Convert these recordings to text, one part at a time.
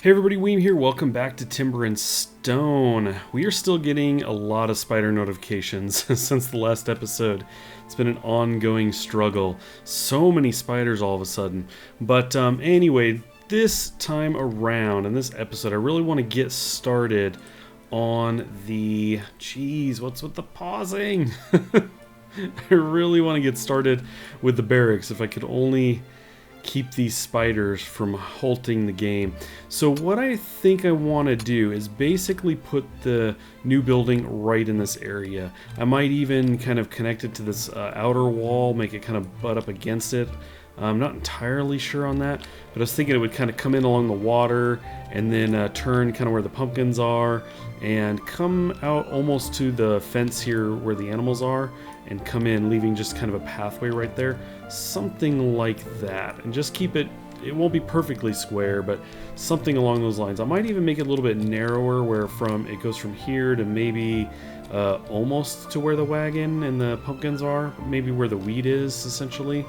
Hey everybody, Weem here. Welcome back to Timber and Stone. We are still getting a lot of spider notifications since the last episode. It's been an ongoing struggle. So many spiders all of a sudden. But anyway, this time around in this episode, I really want to get started on the... Jeez, what's with the pausing? I really want to get started with the barracks. If I could only keep these spiders from halting the game. So what I think I want to do is basically put the new building right in this area. I might even kind of connect it to this outer wall, make it kind of butt up against it. I'm not entirely sure on that, but I was thinking it would kind of come in along the water and then turn kind of where the pumpkins are and come out almost to the fence here where the animals are and come in, leaving just kind of a pathway right there. Something like that. And just keep it, it won't be perfectly square, but something along those lines. I might even make it a little bit narrower where it goes from here to maybe almost to where the wagon and the pumpkins are, maybe where the wheat is essentially.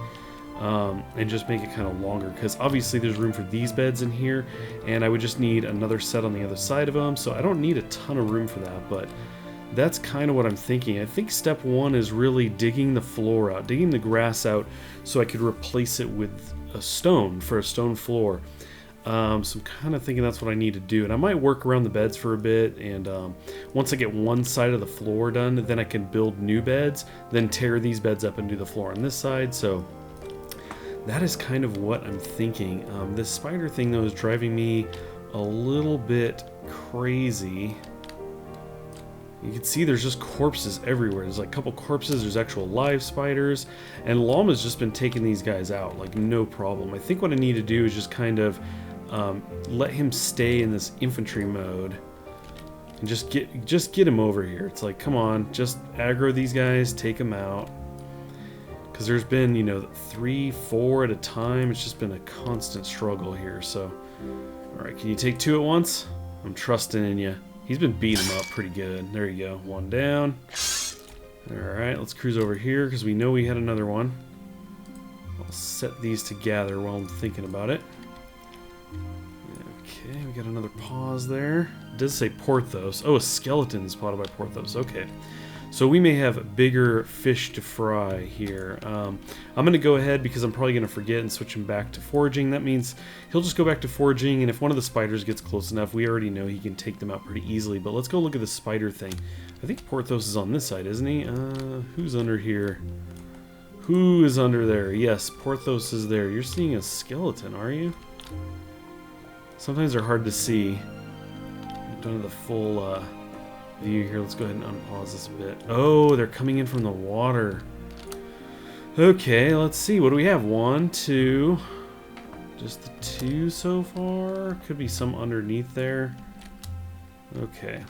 And just make it kind of longer, because obviously there's room for these beds in here, and I would just need another set on the other side of them, so I don't need a ton of room for that, but that's kind of what I'm thinking. I think step one is really digging the floor out, digging the grass out, so I could replace it with a stone for a stone floor. So I'm kind of thinking that's what I need to do, and I might work around the beds for a bit, and once I get one side of the floor done, then I can build new beds, then tear these beds up and do the floor on this side. So that is kind of what I'm thinking. This spider thing, though, is driving me a little bit crazy. You can see there's just corpses everywhere. There's like a couple corpses, there's actual live spiders, and Llama's just been taking these guys out, like no problem. I think what I need to do is just kind of let him stay in this infantry mode and just get him over here. It's like, come on, just aggro these guys, take them out. Because there's been, 3, 4 at a time. It's just been a constant struggle here. So, alright, can you take 2 at once? I'm trusting in you. He's been beating him up pretty good. There you go. 1 down. Alright, let's cruise over here because we know we had another one. I'll set these together while I'm thinking about it. Okay, we got another pause there. It does say Porthos. Oh, a skeleton spotted by Porthos. Okay. So we may have bigger fish to fry here. I'm going to go ahead because I'm probably going to forget and switch him back to foraging. That means he'll just go back to foraging, and if one of the spiders gets close enough, we already know he can take them out pretty easily. But let's go look at the spider thing. I think Porthos is on this side, isn't he? Who's under here? Who is under there? Yes, Porthos is there. You're seeing a skeleton, are you? Sometimes they're hard to see. I don't have the full... view here. Let's go ahead and unpause this a bit. Oh, they're coming in from the water. Okay, let's see. What do we have? 1, 2. Just the 2 so far. Could be some underneath there. Okay.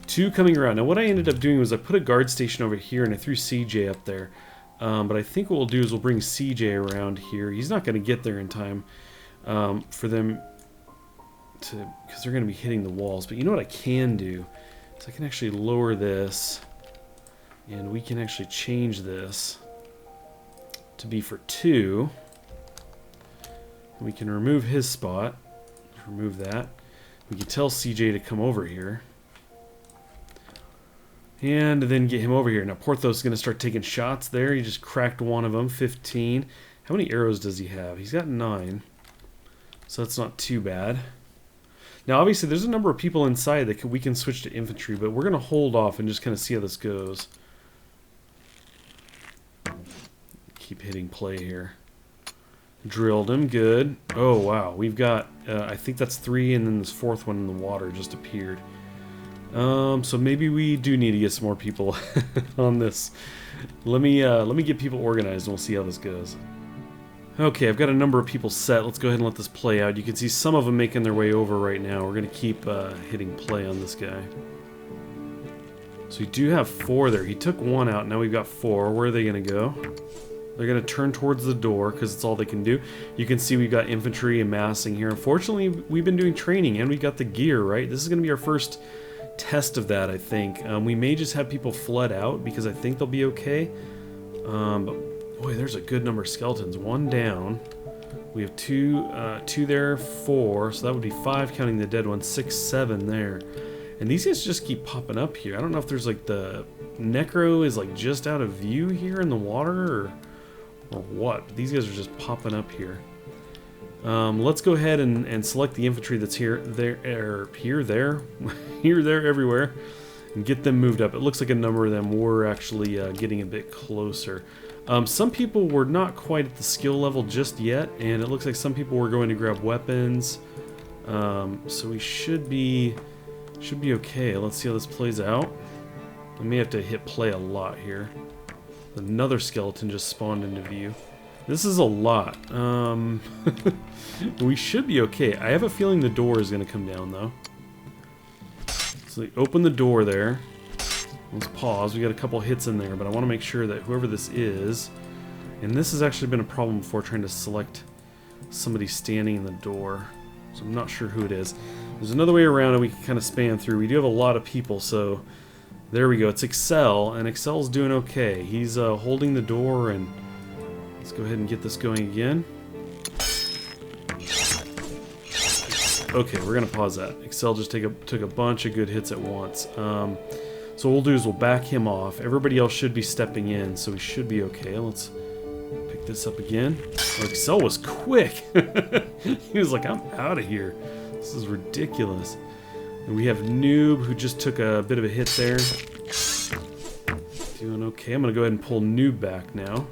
2 coming around. Now what I ended up doing was I put a guard station over here and I threw seige up there. But I think what we'll do is we'll bring seige around here. He's not going to get there in time for them because they're going to be hitting the walls. But you know what I can do is I can actually lower this, and we can actually change this to be for 2. We can remove his spot. Remove that. We can tell CJ to come over here, and then get him over here. Now Porthos is going to start taking shots there. He just cracked one of them. 15. How many arrows does he have? He's got 9, so that's not too bad. Now, obviously, there's a number of people inside that we can switch to infantry, but we're going to hold off and just kind of see how this goes. Keep hitting play here. Drilled him. Good. Oh, wow. We've got, I think that's 3, and then this 4th one in the water just appeared. So maybe we do need to get some more people on this. Let me get people organized, and we'll see how this goes. Okay, I've got a number of people set. Let's go ahead and let this play out. You can see some of them making their way over right now. We're going to keep hitting play on this guy. So we do have 4 there. He took 1 out. Now we've got 4. Where are they going to go? They're going to turn towards the door because it's all they can do. You can see we've got infantry amassing here. Unfortunately, we've been doing training and we got the gear, right? This is going to be our first test of that, I think. We may just have people flood out because I think they'll be okay. But boy, there's a good number of skeletons. 1 down. We have two there, 4, so that would be 5 counting the dead one, 6, 7 there. And these guys just keep popping up here. I don't know if there's like the necro is like just out of view here in the water or what. But these guys are just popping up here. Let's go ahead and select the infantry that's here, there, here, there, here, there, everywhere, and get them moved up. It looks like a number of them were actually getting a bit closer. Some people were not quite at the skill level just yet, and it looks like some people were going to grab weapons. So we should be okay. Let's see how this plays out. I may have to hit play a lot here. Another skeleton just spawned into view. This is a lot. We should be okay. I have a feeling the door is going to come down, though. So they open the door there. Let's pause. We got a couple hits in there, but I want to make sure that whoever this is... And this has actually been a problem before, trying to select somebody standing in the door. So I'm not sure who it is. There's another way around and we can kind of span through. We do have a lot of people, so... There we go. It's Excel, and Excel's doing okay. He's holding the door, and... Let's go ahead and get this going again. Okay, we're going to pause that. Excel just took a bunch of good hits at once. So what we'll do is we'll back him off. Everybody else should be stepping in, so we should be okay. Let's pick this up again. Oh, Excel was quick. He was like, I'm out of here. This is ridiculous. And we have Noob, who just took a bit of a hit there. Doing okay. I'm going to go ahead and pull Noob back now.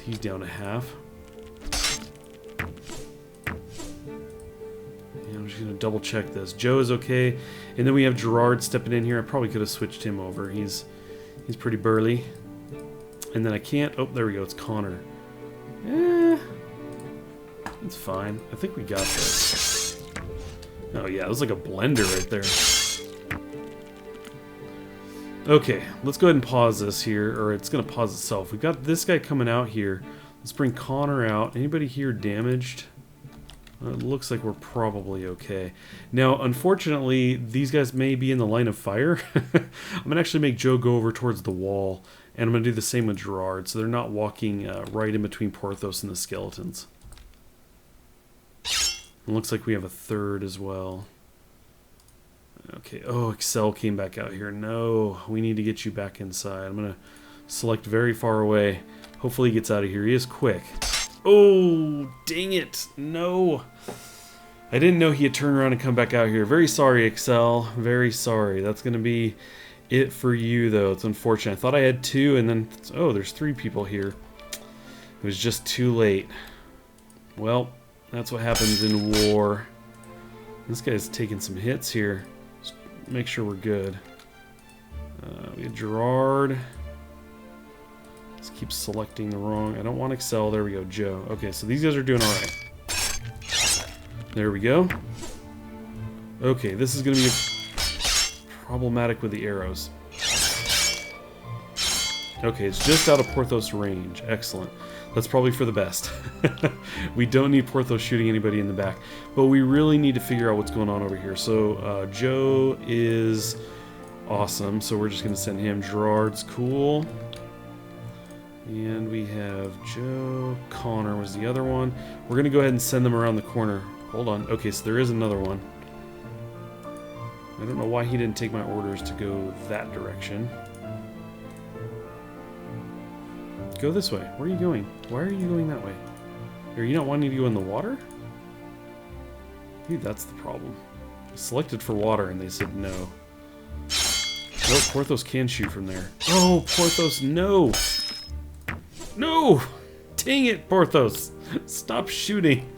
He's down to half. And I'm just going to double check this. Joe is okay. And then we have Gerard stepping in here. I probably could have switched him over. He's pretty burly. And then I can't... Oh, there we go. It's Connor. It's fine. I think we got this. Oh, yeah. It was like a blender right there. Okay, let's go ahead and pause this here, or it's going to pause itself. We've got this guy coming out here. Let's bring Connor out. Anybody here damaged? It looks like we're probably okay. Now, unfortunately, these guys may be in the line of fire. I'm going to actually make Joe go over towards the wall, and I'm going to do the same with Gerard, so they're not walking right in between Porthos and the skeletons. It looks like we have a third as well. Okay, oh, Excel came back out here. No, we need to get you back inside. I'm going to select very far away. Hopefully he gets out of here. He is quick. Oh, dang it. No. I didn't know he had turned around and come back out here. Very sorry, Excel. Very sorry. That's going to be it for you, though. It's unfortunate. I thought I had 2, and then... Oh, there's 3 people here. It was just too late. Well, that's what happens in war. This guy's taking some hits here. Make sure we're good. We have Gerard. Let's keep selecting the wrong. I don't want Excel. There we go, Joe. Okay, so these guys are doing alright. There we go. Okay, this is going to be problematic with the arrows. Okay, it's just out of Porthos range. Excellent. That's probably for the best. We don't need Porthos shooting anybody in the back. But we really need to figure out what's going on over here. So, Joe is awesome. So we're just going to send him. Gerard's cool. And we have Joe. Connor was the other one. We're going to go ahead and send them around the corner. Hold on. Okay, so there is another one. I don't know why he didn't take my orders to go that direction. Go this way. Where are you going? Why are you going that way? Are you not wanting to go in the water? Dude, that's the problem. I selected for water and they said no. Nope, Porthos can shoot from there. Oh, Porthos, no! No! Dang it, Porthos! Stop shooting!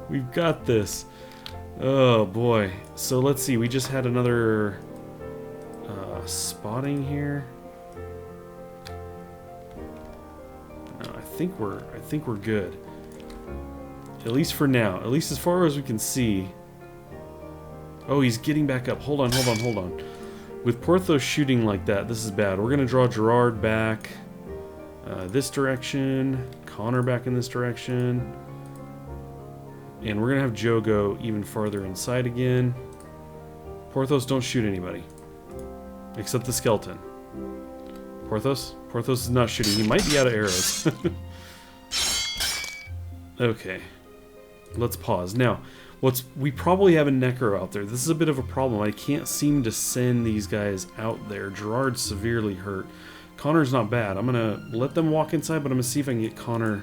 We've got this. Oh, boy. So let's see, we just had another spotting here. I think we're good. At least for now. At least as far as we can see. Oh, he's getting back up. Hold on. With Porthos shooting like that, this is bad. We're going to draw Gerard back this direction. Connor back in this direction. And we're going to have Joe go even farther inside again. Porthos, don't shoot anybody. Except the skeleton. Porthos? Porthos is not shooting. He might be out of arrows. Okay. Let's pause. Now, we probably have a necro out there. This is a bit of a problem. I can't seem to send these guys out there. Gerard's severely hurt. Connor's not bad. I'm going to let them walk inside, but I'm going to see if I can get Connor.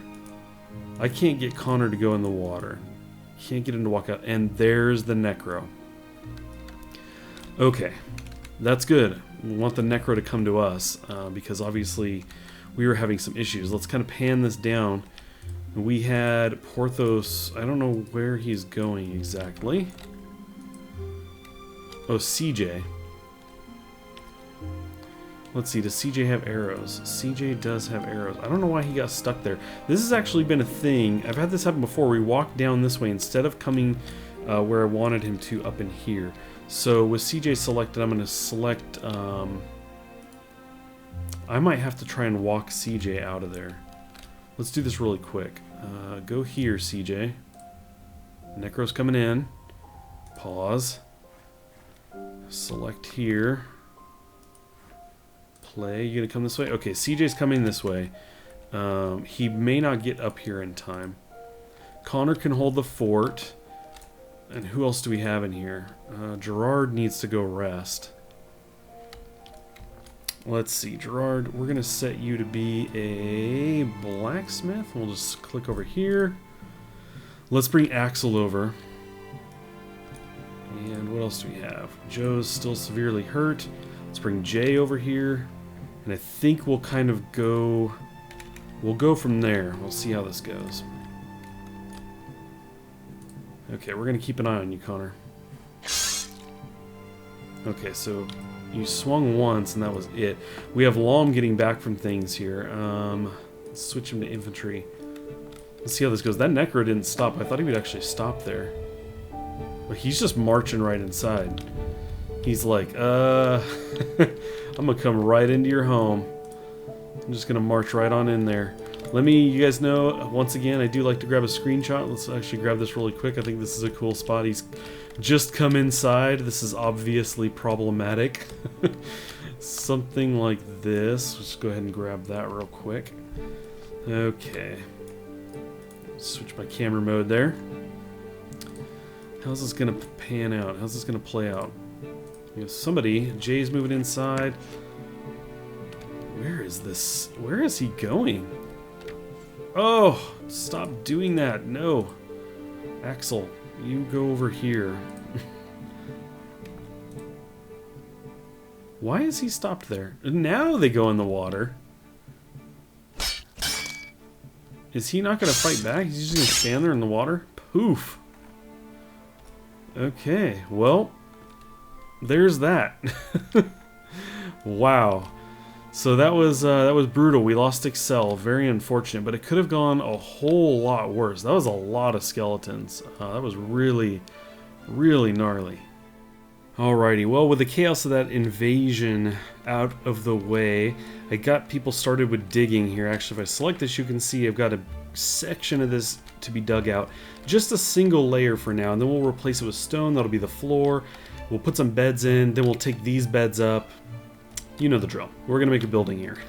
I can't get Connor to go in the water. Can't get him to walk out. And there's the necro. Okay. That's good. We want the necro to come to us because obviously we were having some issues. Let's kind of pan this down. We had Porthos. I don't know where he's going exactly. Oh, seige. Let's see, does CJ have arrows? CJ does have arrows. I don't know why he got stuck there. This has actually been a thing. I've had this happen before. We walked down this way instead of coming where I wanted him to up in here. So with CJ selected, I'm going to select... I might have to try and walk CJ out of there. Let's do this really quick. Go here, CJ. Necro's coming in. Pause. Select here. Play. You gonna come this way? Okay, CJ's coming this way. He may not get up here in time. Connor can hold the fort. And who else do we have in here? Gerard needs to go rest. Let's see, Gerard, we're gonna set you to be a blacksmith. We'll just click over here. Let's bring Axel over. And what else do we have? Joe's still severely hurt. Let's bring Jay over here. And I think we'll kind of go... We'll go from there. We'll see how this goes. Okay, we're going to keep an eye on you, Connor. Okay, so you swung once and that was it. We have Lom getting back from things here. Let's switch him to infantry. Let's see how this goes. That necro didn't stop. I thought he would actually stop there. But he's just marching right inside. He's like, I'm gonna come right into your home. I'm just gonna march right on in there. Let me, you guys know, once again, I do like to grab a screenshot. Let's actually grab this really quick. I think this is a cool spot. He's just come inside. This is obviously problematic. Something like this. Let's go ahead and grab that real quick. Okay. Switch my camera mode there. How's this gonna pan out? How's this gonna play out? Somebody, Jay's moving inside. Where is this? Where is he going? Oh, stop doing that. No. Axel, you go over here. Why is he stopped there? Now they go in the water. Is he not going to fight back? He's just going to stand there in the water? Poof. Okay, well, there's that. Wow. So that was brutal. We lost Excel. Very unfortunate, but it could have gone a whole lot worse. That was a lot of skeletons. That was really, really gnarly. Alrighty, well, with the chaos of that invasion out of the way, I got people started with digging here. Actually, if I select this, you can see I've got a section of this to be dug out. Just a single layer for now, and then we'll replace it with stone. That'll be the floor. We'll put some beds in, then we'll take these beds up. You know the drill. We're going to make a building here.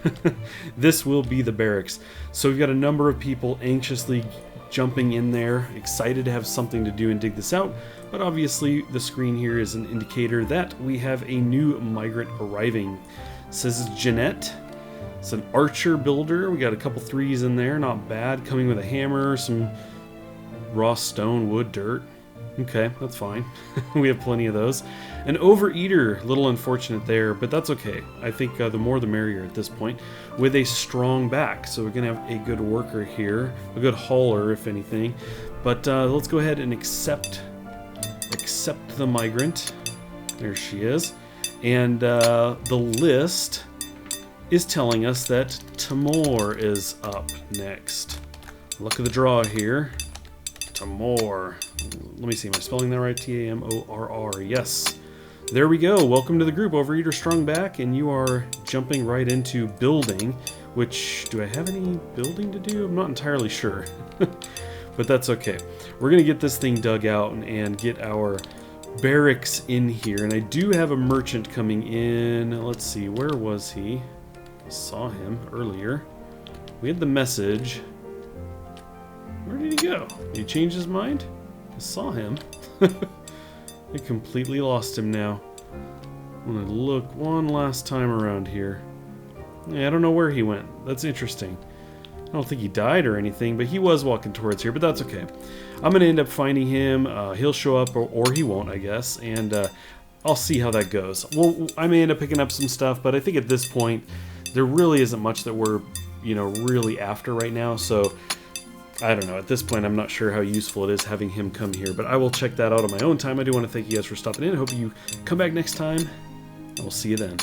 This will be the barracks. So we've got a number of people anxiously jumping in there, excited to have something to do and dig this out. But obviously the screen here is an indicator that we have a new migrant arriving. It says it's Jeanette. It's an archer builder. We got a couple threes in there, not bad. Coming with a hammer, some raw stone, wood, dirt. Okay, that's fine. We have plenty of those. An overeater, little unfortunate there, but that's okay. I think the more the merrier at this point. With a strong back, so we're gonna have a good worker here, a good hauler if anything. But let's go ahead and accept the migrant. There she is. And the list is telling us that Timor is up next. Luck of the draw here. Timor. Let me see, am I spelling that right? T-A-M-O-R-R. Yes. There we go. Welcome to the group, Overeater Strong Back, and you are jumping right into building, which, do I have any building to do? I'm not entirely sure. But that's okay. We're going to get this thing dug out and get our barracks in here. And I do have a merchant coming in. Let's see, where was he? I saw him earlier. We had the message. Where did he go? Did he change his mind? I saw him. I completely lost him now. I'm gonna look one last time around here. Yeah, I don't know where he went. That's interesting. I don't think he died or anything, but he was walking towards here, but that's okay. I'm gonna end up finding him. He'll show up, or he won't, I guess, and I'll see how that goes. Well, I may end up picking up some stuff, but I think at this point, there really isn't much that we're, really after right now, so I don't know. At this point, I'm not sure how useful it is having him come here, but I will check that out on my own time. I do want to thank you guys for stopping in. I hope you come back next time. I will see you then.